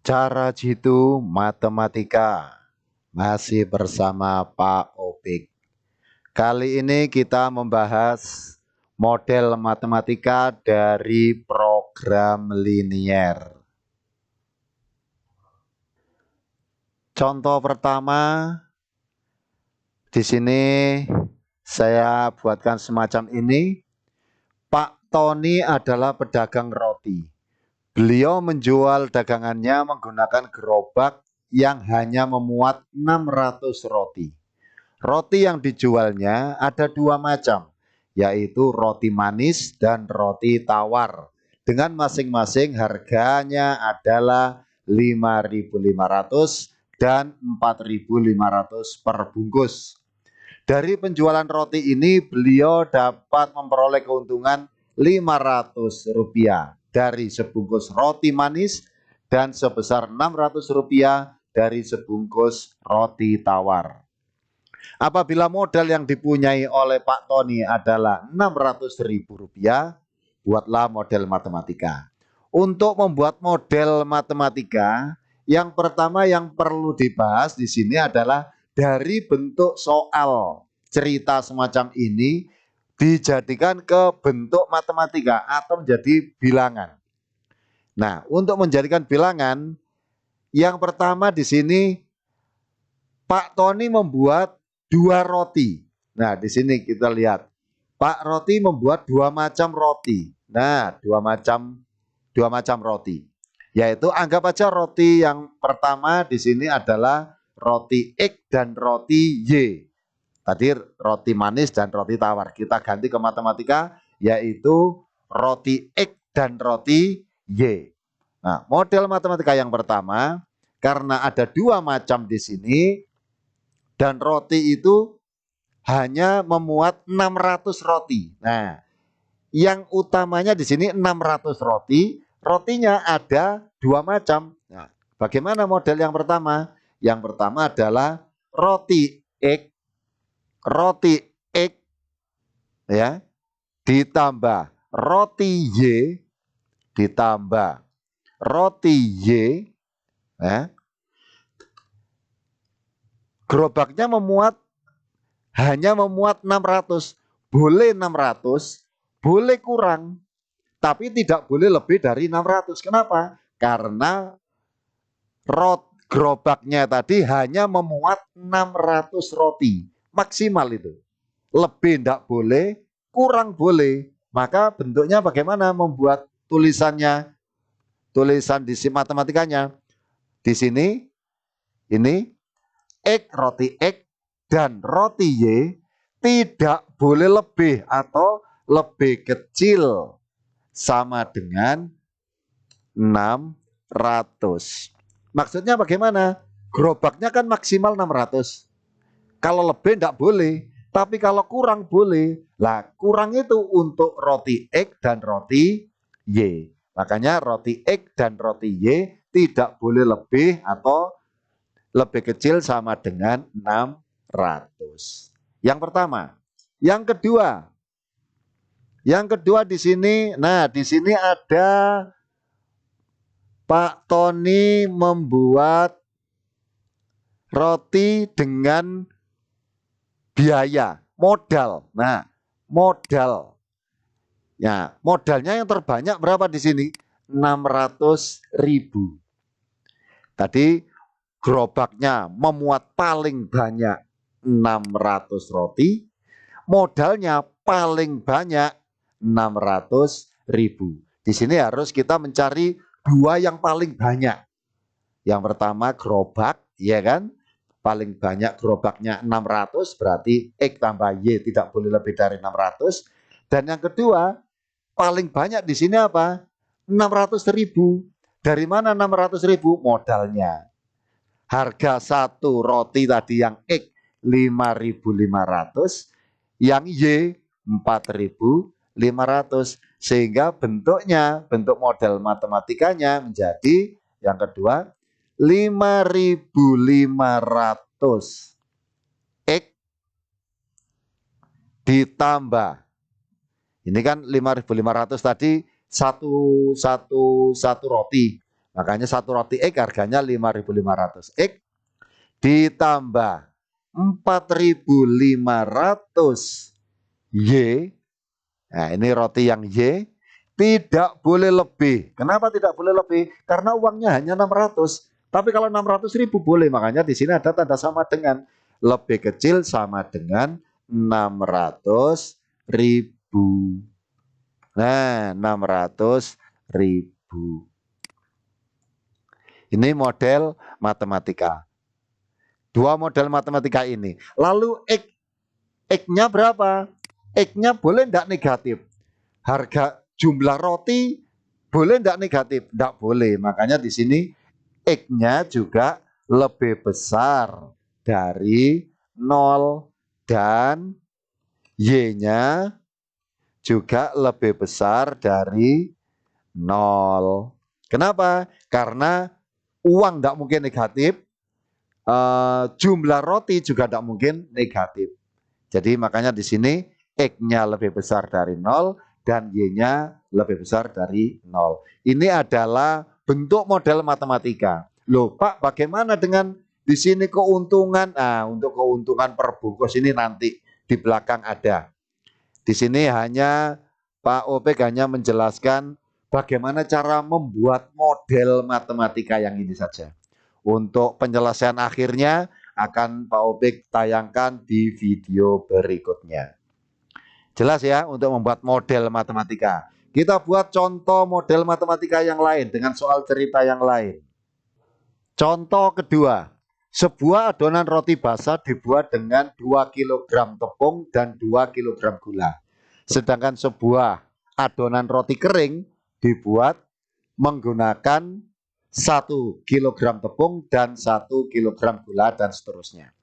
Cara jitu matematika masih bersama Pak Opik. Kali ini kita membahas model matematika dari program linier. Contoh pertama di sini saya buatkan semacam ini. Pak Tony adalah pedagang roti. Beliau menjual dagangannya menggunakan gerobak yang hanya memuat 600 roti. Roti yang dijualnya ada dua macam, yaitu roti manis dan roti tawar. Dengan masing-masing harganya adalah 5.500 dan 4.500 per bungkus. Dari penjualan roti ini beliau dapat memperoleh keuntungan Rp500 dari sebungkus roti manis dan sebesar Rp600 dari sebungkus roti tawar. Apabila modal yang dipunyai oleh Pak Tony adalah Rp600.000, buatlah model matematika. Untuk membuat model matematika, yang pertama yang perlu dibahas di sini adalah dari bentuk soal cerita semacam ini dijadikan ke bentuk matematika atau menjadi bilangan. Nah, untuk menjadikan bilangan, yang pertama di sini Pak Tony membuat dua roti. Nah, di sini kita lihat Pak Roti membuat dua macam roti. Nah, dua macam roti. Yaitu anggap aja roti yang pertama di sini adalah roti X dan roti Y. Tadi roti manis dan roti tawar. Kita ganti ke matematika yaitu roti X dan roti Y. Nah, model matematika yang pertama karena ada dua macam di sini dan roti itu hanya memuat 600 roti. Nah, yang utamanya di sini 600 roti, rotinya ada dua macam. Nah, bagaimana model yang pertama? Yang pertama adalah roti X ya, ditambah roti Y ditambah roti Y ya. Gerobaknya hanya memuat 600. Boleh 600, boleh kurang, tapi tidak boleh lebih dari 600. Kenapa? Karena gerobaknya tadi hanya memuat 600 roti. Maksimal itu. Lebih tidak boleh, kurang boleh. Maka bentuknya bagaimana membuat tulisannya? Tulisan di matematikanya. Di sini, ini X roti X dan roti Y tidak boleh lebih atau lebih kecil sama dengan 600. Maksudnya bagaimana? Gerobaknya kan maksimal 600. Kalau lebih tidak boleh, tapi kalau kurang boleh. Lah, kurang itu untuk roti X dan roti Y. Makanya roti X dan roti Y tidak boleh lebih atau lebih kecil sama dengan 600. Yang pertama. Yang kedua di sini, nah di sini ada Pak Tony membuat roti dengan biaya modal. Nah, modal. Ya, modalnya yang terbanyak berapa di sini? 600.000. Tadi gerobaknya memuat paling banyak 600 roti, modalnya paling banyak 600.000. Di sini harus kita mencari dua yang paling banyak. Yang pertama gerobak, ya kan? Paling banyak gerobaknya 600, berarti X tambah Y tidak boleh lebih dari 600. Dan yang kedua, paling banyak di sini apa? 600.000. Dari mana 600.000? Modalnya. Harga satu roti tadi yang X 5.500, yang Y 4.500. Sehingga bentuk model matematikanya menjadi yang kedua 5.500 X ditambah, ini kan 5.500 tadi satu roti, Makanya satu roti X harganya 5.500. X ditambah 4.500 Y. Nah, ini roti yang Y tidak boleh lebih. Kenapa tidak boleh lebih? Karena uangnya hanya 600. Tapi kalau 600.000 boleh. Makanya di sini ada tanda sama dengan. Lebih kecil sama dengan 600.000. Nah, 600.000. Ini model matematika. Dua model matematika ini. Lalu X-nya berapa? X-nya boleh tidak negatif? Harga jumlah roti boleh tidak negatif? Tidak boleh. Makanya di sini X-nya juga lebih besar dari 0 dan Y-nya juga lebih besar dari 0. Kenapa? Karena uang tidak mungkin negatif, jumlah roti juga tidak mungkin negatif. Jadi makanya di sini X-nya lebih besar dari 0 dan Y-nya lebih besar dari 0. Ini adalah bentuk model matematika. Loh Pak, bagaimana dengan di sini keuntungan? Nah, untuk keuntungan per bungkus ini nanti di belakang ada. Di sini hanya Pak Opek hanya menjelaskan bagaimana cara membuat model matematika yang ini saja. Untuk penjelasan akhirnya akan Pak Opek tayangkan di video berikutnya. Jelas ya untuk membuat model matematika. Kita buat contoh model matematika yang lain dengan soal cerita yang lain. Contoh kedua, sebuah adonan roti basah dibuat dengan 2 kg tepung dan 2 kg gula. Sedangkan sebuah adonan roti kering dibuat menggunakan 1 kg tepung dan 1 kg gula dan seterusnya.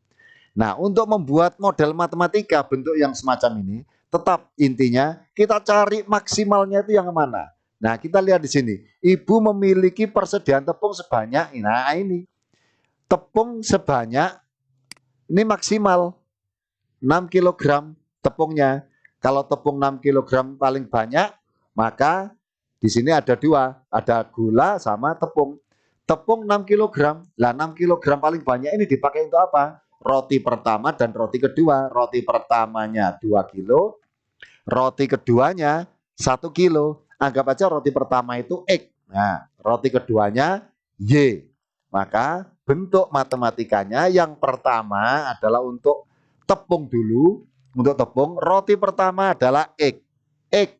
Nah, untuk membuat model matematika bentuk yang semacam ini, tetap intinya kita cari maksimalnya itu yang mana. Nah, kita lihat di sini. Ibu memiliki persediaan tepung sebanyak, nah ini. Tepung sebanyak, ini maksimal 6 kg tepungnya. Kalau tepung 6 kg paling banyak, maka di sini ada dua, ada gula sama tepung. Tepung 6 kg, lah 6 kg paling banyak ini dipakai untuk apa? Roti pertama dan roti kedua. Roti pertamanya 2 kilo, roti keduanya 1 kilo. Anggap aja roti pertama itu X. Nah, roti keduanya Y. Maka bentuk matematikanya yang pertama adalah untuk tepung dulu. Untuk tepung, roti pertama adalah X. X.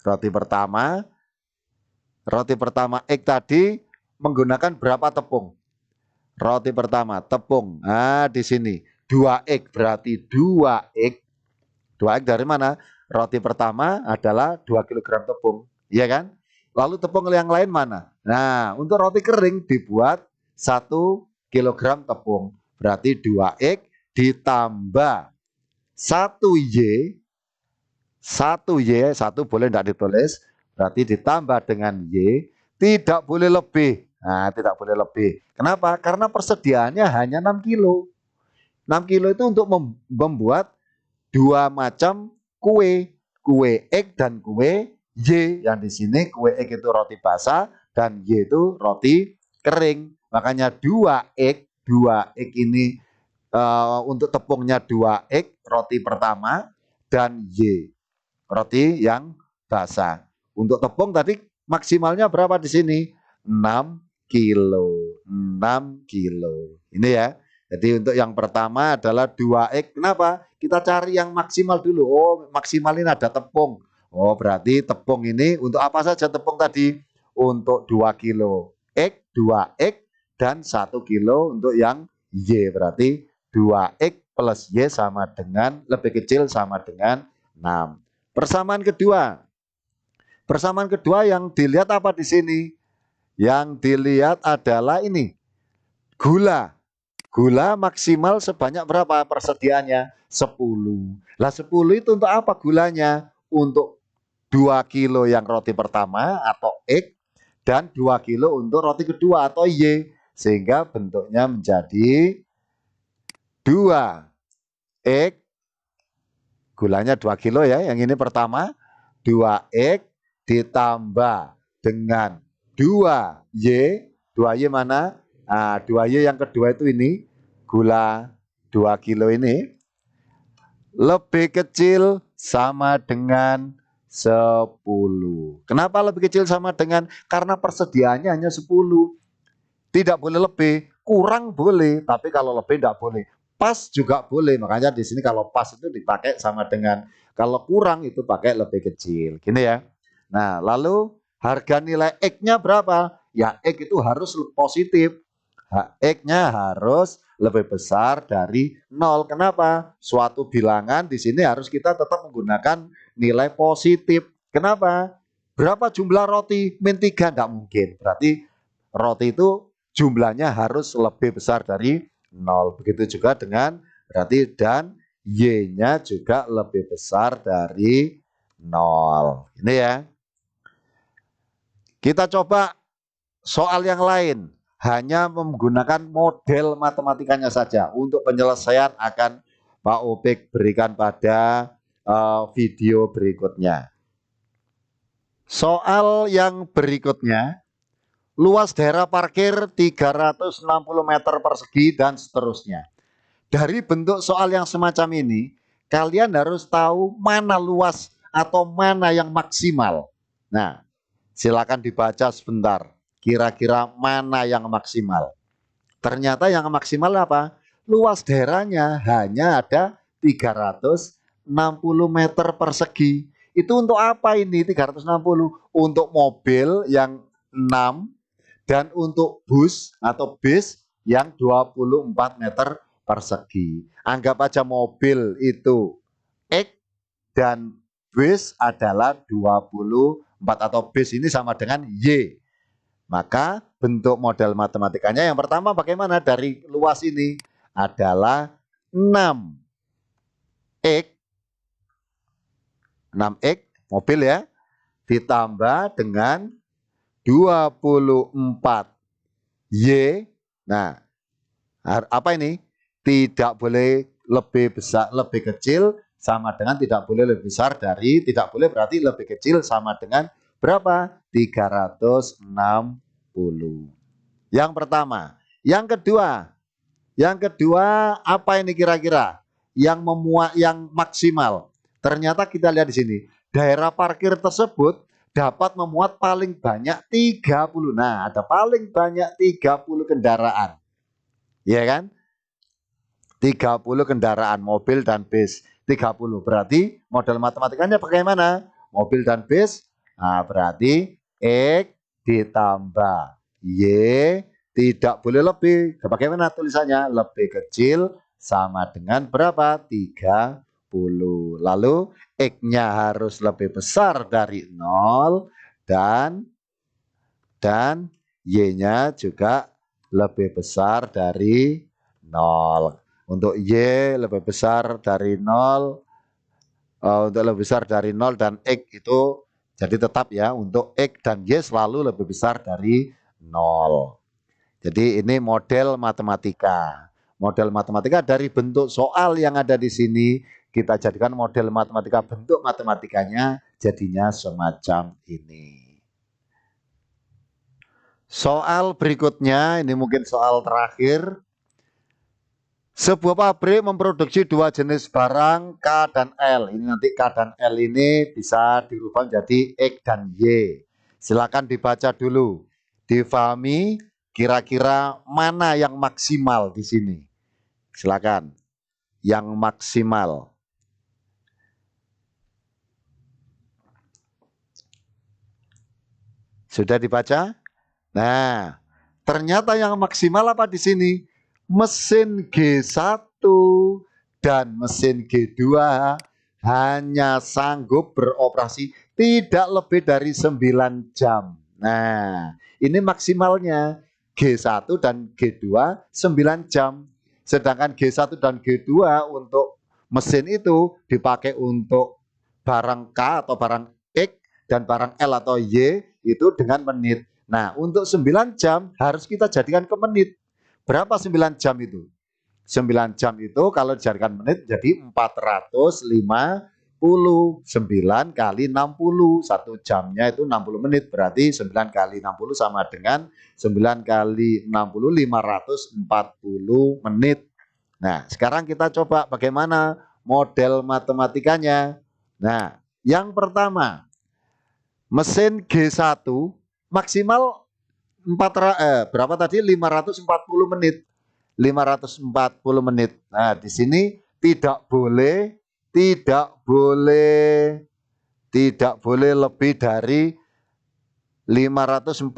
Roti pertama X tadi menggunakan berapa tepung? Roti pertama, tepung. Nah, di sini 2X berarti 2X. 2X dari mana? Roti pertama adalah 2 kg tepung. Iya kan? Lalu tepung yang lain mana? Nah, untuk roti kering dibuat 1 kg tepung. Berarti 2X ditambah 1Y. 1Y, 1 boleh tidak ditulis. Berarti ditambah dengan Y. Tidak boleh lebih. Nah, tidak boleh lebih. Kenapa? Karena persediaannya hanya 6 kilo. 6 kilo itu untuk membuat dua macam kue. Kue X dan kue Y. Yang di sini kue X itu roti basah dan Y itu roti kering. Makanya 2X. 2X ini untuk tepungnya 2X roti pertama dan Y roti yang basah. Untuk tepung tadi maksimalnya berapa di sini? 6 kilo. 6 kilo. Ini ya. Jadi untuk yang pertama adalah 2X. Kenapa? Kita cari yang maksimal dulu. Oh, maksimalin ada tepung. Oh, berarti tepung ini untuk apa saja tepung tadi? Untuk 2 kilo X, 2X, dan 1 kilo untuk yang Y. Berarti 2X plus Y sama dengan, lebih kecil sama dengan 6. Persamaan kedua. Persamaan kedua yang dilihat apa di sini? Yang dilihat adalah ini. Gula. Gula maksimal sebanyak berapa persediaannya? 10. Lah 10 itu untuk apa gulanya? Untuk 2 kilo yang roti pertama atau X dan 2 kilo untuk roti kedua atau Y. Sehingga bentuknya menjadi 2X. Gulanya 2 kilo ya, yang ini pertama 2X ditambah dengan 2Y, 2Y mana? Nah, 2Y yang kedua itu ini, gula 2 kilo ini, lebih kecil sama dengan 10. Kenapa lebih kecil sama dengan? Karena persediaannya hanya 10. Tidak boleh lebih, kurang boleh, tapi kalau lebih tidak boleh. Pas juga boleh, makanya di sini kalau pas itu dipakai sama dengan, kalau kurang itu pakai lebih kecil. Gini ya. Nah, lalu harga nilai X-nya berapa? Ya, X itu harus positif. X-nya harus lebih besar dari 0. Kenapa? Suatu bilangan di sini harus kita tetap menggunakan nilai positif. Kenapa? Berapa jumlah roti? Min 3, enggak mungkin. Berarti roti itu jumlahnya harus lebih besar dari 0. Begitu juga dengan berarti dan Y-nya juga lebih besar dari 0. Ini ya. Kita coba soal yang lain. Hanya menggunakan model matematikanya saja. Untuk penyelesaian akan Pak Opik berikan pada video berikutnya. Soal yang berikutnya. Luas daerah parkir 360 meter persegi dan seterusnya. Dari bentuk soal yang semacam ini, kalian harus tahu mana luas atau mana yang maksimal. Nah, silakan dibaca sebentar. Kira-kira mana yang maksimal? Ternyata yang maksimal apa? Luas daerahnya hanya ada 360 meter persegi. Itu untuk apa ini 360? Untuk mobil yang 6 dan untuk bus atau bis yang 24 meter persegi. Anggap aja mobil itu X dan bus adalah 24 atau bis ini sama dengan Y. Maka bentuk model matematikanya yang pertama bagaimana dari luas ini adalah 6X 6X mobil ya ditambah dengan 24Y. Nah, apa ini? Tidak boleh lebih besar, lebih kecil sama dengan tidak boleh lebih besar dari, tidak boleh berarti lebih kecil sama dengan berapa? 360. Yang pertama. Yang kedua apa ini kira-kira? Yang memuat, yang maksimal. Ternyata kita lihat di sini, daerah parkir tersebut dapat memuat paling banyak 30. Nah, ada paling banyak 30 kendaraan. Ya kan? 30 kendaraan mobil dan bis. 30. Berarti model matematikanya bagaimana? Mobil dan bis. Nah, berarti X ditambah Y tidak boleh lebih. Bagaimana tulisannya? Lebih kecil sama dengan berapa? 30. Lalu X-nya harus lebih besar dari 0 dan Y-nya juga lebih besar dari 0. Untuk Y lebih besar dari 0, untuk lebih besar dari 0 dan X itu jadi tetap ya, untuk X dan Y selalu lebih besar dari 0. Jadi ini model matematika. Model matematika dari bentuk soal yang ada di sini, kita jadikan model matematika, bentuk matematikanya jadinya semacam ini. Soal berikutnya, ini mungkin soal terakhir. Sebuah pabrik memproduksi dua jenis barang K dan L. Ini nanti K dan L ini bisa dirubah menjadi X dan Y. Silakan dibaca dulu. Difahami kira-kira mana yang maksimal di sini. Silakan. Yang maksimal. Sudah dibaca? Nah, ternyata yang maksimal apa di sini? Mesin G1 dan mesin G2 hanya sanggup beroperasi tidak lebih dari 9 jam. Nah, ini maksimalnya G1 dan G2 9 jam. Sedangkan G1 dan G2 untuk mesin itu dipakai untuk barang K atau barang X dan barang L atau Y itu dengan menit. Nah, untuk 9 jam harus kita jadikan ke menit. Berapa 9 jam itu? 9 jam itu kalau dijadikan menit jadi 450 9 kali 60. 1 jamnya itu 60 menit. Berarti 9 kali 60 sama dengan 9 kali 60, 540 menit. Nah, sekarang kita coba bagaimana model matematikanya. Nah, yang pertama, mesin G1 maksimal berapa tadi? 540 menit. 540 menit. Nah, di sini tidak boleh lebih dari 540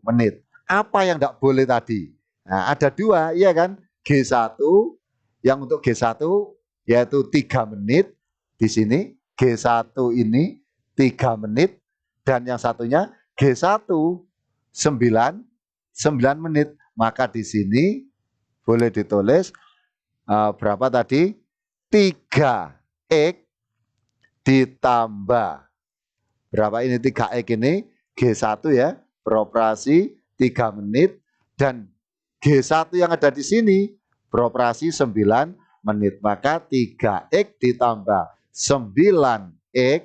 menit. Apa yang tidak boleh tadi? Nah, ada dua, iya kan? G1, yang untuk G1 yaitu 3 menit. Di sini G1 ini 3 menit. Dan yang satunya G1 9 menit. Maka di sini boleh ditulis berapa tadi? 3x ditambah. Berapa ini 3x ini? G1 ya, beroperasi 3 menit. Dan G1 yang ada di sini beroperasi 9 menit. Maka 3x ditambah 9x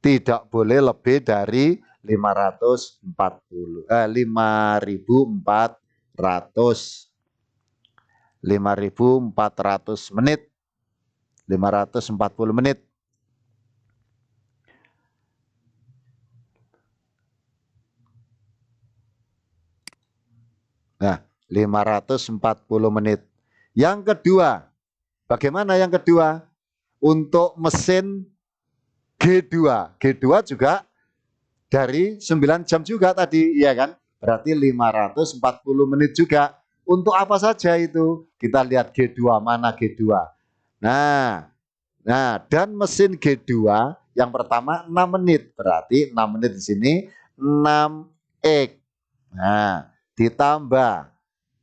tidak boleh lebih dari 5.400 menit. 540 menit. Nah, 540 menit. Yang kedua, bagaimana yang kedua? Untuk mesin G2. G2 juga dari 9 jam juga tadi, ya kan? Berarti 540 menit juga. Untuk apa saja itu? Kita lihat G2, mana G2. Nah, dan mesin G2 yang pertama 6 menit. Berarti 6 menit di sini 6x. Nah, ditambah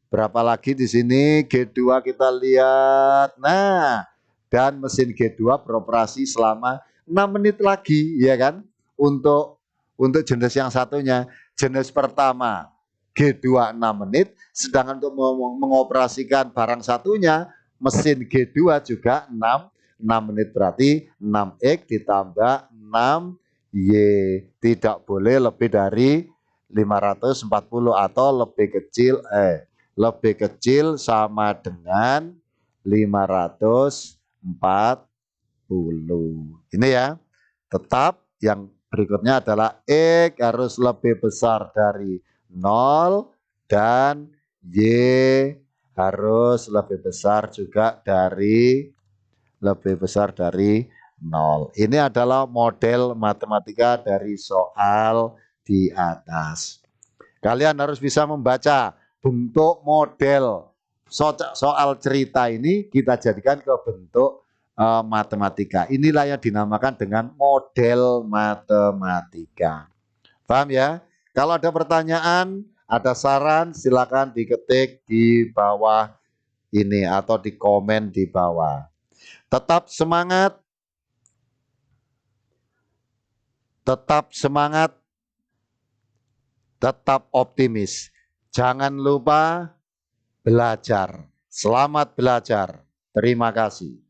berapa lagi di sini? G2 kita lihat. Nah, dan mesin G2 beroperasi selama 6 menit lagi, ya kan? Untuk jenis yang satunya, jenis pertama G2 6 menit, sedangkan untuk mengoperasikan barang satunya mesin G2 juga 6 menit, berarti 6x ditambah 6y, tidak boleh lebih dari 540 atau lebih kecil sama dengan 540. Ini ya. Tetap yang berikutnya adalah X harus lebih besar dari 0 dan Y harus lebih besar juga dari 0. Ini adalah model matematika dari soal di atas. Kalian harus bisa membaca bentuk model soal cerita ini, kita jadikan ke bentuk matematika. Inilah yang dinamakan dengan model matematika. Paham ya? Kalau ada pertanyaan, ada saran, silakan diketik di bawah ini atau di komen di bawah. Tetap semangat. Tetap semangat. Tetap optimis. Jangan lupa belajar. Selamat belajar. Terima kasih.